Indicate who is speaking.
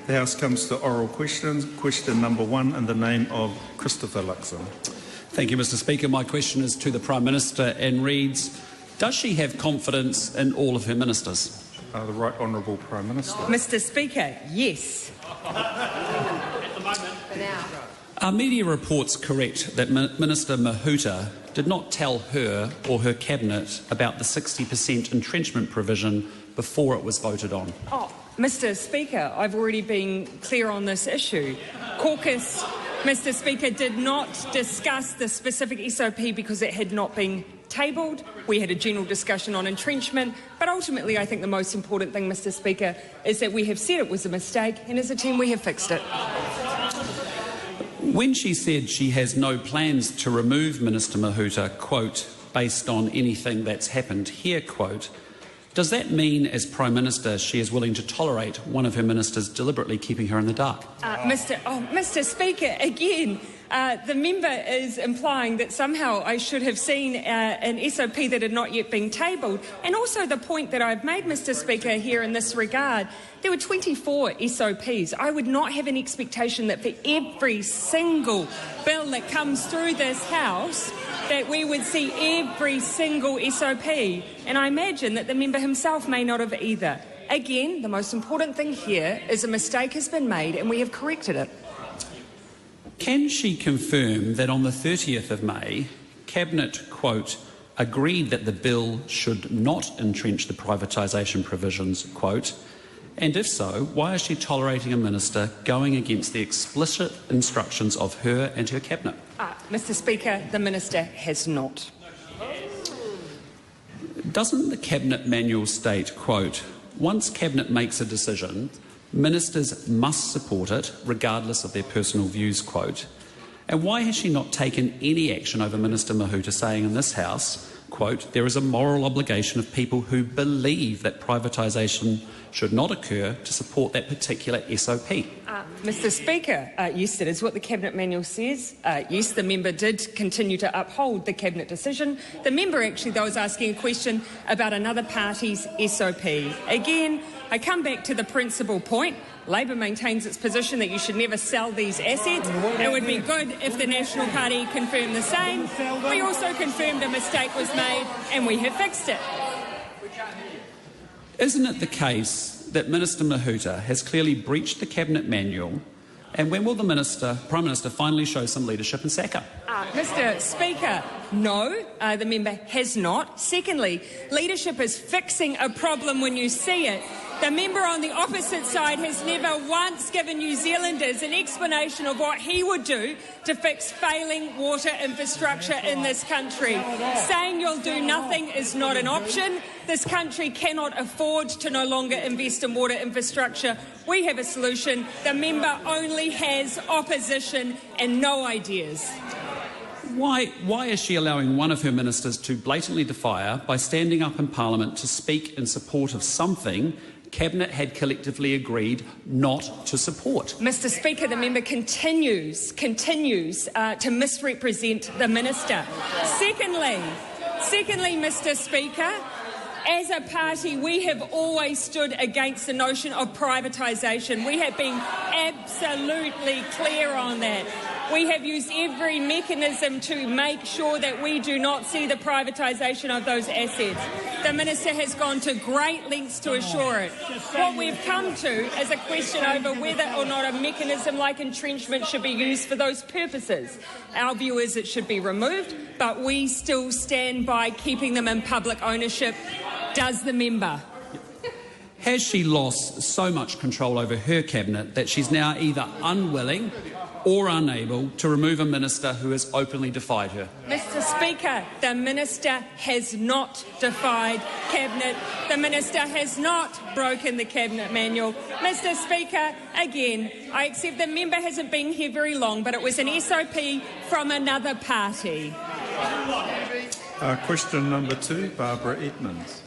Speaker 1: The House comes to oral questions. Question number 1 in the name of Christopher Luxon.
Speaker 2: Thank you, Mr Speaker. My question is to the Prime Minister and reads, does she have confidence in all of her ministers?
Speaker 1: The Right Honourable Prime Minister.
Speaker 3: Mr Speaker, yes.
Speaker 2: Are media reports correct that Minister Mahuta did not tell her or her cabinet about the 60% entrenchment provision before it was voted on?
Speaker 3: Mr Speaker, I've already been clear on this issue. Caucus, Mr Speaker, did not discuss the specific SOP because it had not been tabled. We had a general discussion on entrenchment, but ultimately I think the most important thing, Mr Speaker, is that we have said it was a mistake, and as a team we have fixed it.
Speaker 2: When she said she has no plans to remove Minister Mahuta, quote, based on anything that's happened here, quote, does that mean, as Prime Minister, she is willing to tolerate one of her ministers deliberately keeping her in the dark?
Speaker 3: Mr Speaker, again, the member is implying that somehow I should have seen an SOP that had not yet been tabled. And also the point that I've made, Mr Speaker, here in this regard, there were 24 SOPs. I would not have an expectation that for every single bill that comes through this House that we would see every single SOP. And I imagine that the member himself may not have either. Again, the most important thing here is a mistake has been made and we have corrected it.
Speaker 2: Can she confirm that on the 30th of May, Cabinet, quote, agreed that the bill should not entrench the privatisation provisions, quote, and if so, why is she tolerating a minister going against the explicit instructions of her and her Cabinet?
Speaker 3: Mr Speaker, the minister has not.
Speaker 2: Doesn't the Cabinet manual state, quote, once Cabinet makes a decision, ministers must support it, regardless of their personal views, quote. And why has she not taken any action over Minister Mahuta saying in this House, quote, there is a moral obligation of people who believe that privatisation should not occur to support that particular SOP?
Speaker 3: Mr Speaker, yes, that is what the Cabinet manual says. Yes, the member did continue to uphold the Cabinet decision. The member actually, though, is asking a question about another party's SOP. Again, I come back to the principal point. Labor maintains its position that you should never sell these assets. It would be good if the National Party confirmed the same. We also confirmed a mistake was made and we have fixed it.
Speaker 2: Isn't it the case that Minister Mahuta has clearly breached the Cabinet manual, and when will the Prime Minister finally show some leadership and sack her?
Speaker 3: Mr Speaker, no, the member has not. Secondly, leadership is fixing a problem when you see it. The member on the opposite side has never once given New Zealanders an explanation of what he would do to fix failing water infrastructure in this country. Saying you'll do nothing is not an option. This country cannot afford to no longer invest in water infrastructure. We have a solution. The member only has opposition and no ideas.
Speaker 2: Why is she allowing one of her ministers to blatantly defy her by standing up in Parliament to speak in support of something Cabinet had collectively agreed not to support?
Speaker 3: Mr Speaker, the member continues to misrepresent the minister. Secondly, Mr Speaker, as a party, we have always stood against the notion of privatisation. We have been absolutely clear on that. We have used every mechanism to make sure that we do not see the privatisation of those assets. The minister has gone to great lengths to assure it. What we've come to is a question over whether or not a mechanism like entrenchment should be used for those purposes. Our view is it should be removed, but we still stand by keeping them in public ownership. Does the member?
Speaker 2: Has she lost so much control over her Cabinet that she's now either unwilling or unable to remove a minister who has openly defied her?
Speaker 3: Mr Speaker, the minister has not defied Cabinet. The minister has not broken the Cabinet manual. Mr Speaker, again, I accept the member hasn't been here very long, but it was an SOP from another party.
Speaker 1: Question number 2, Barbara Edmonds.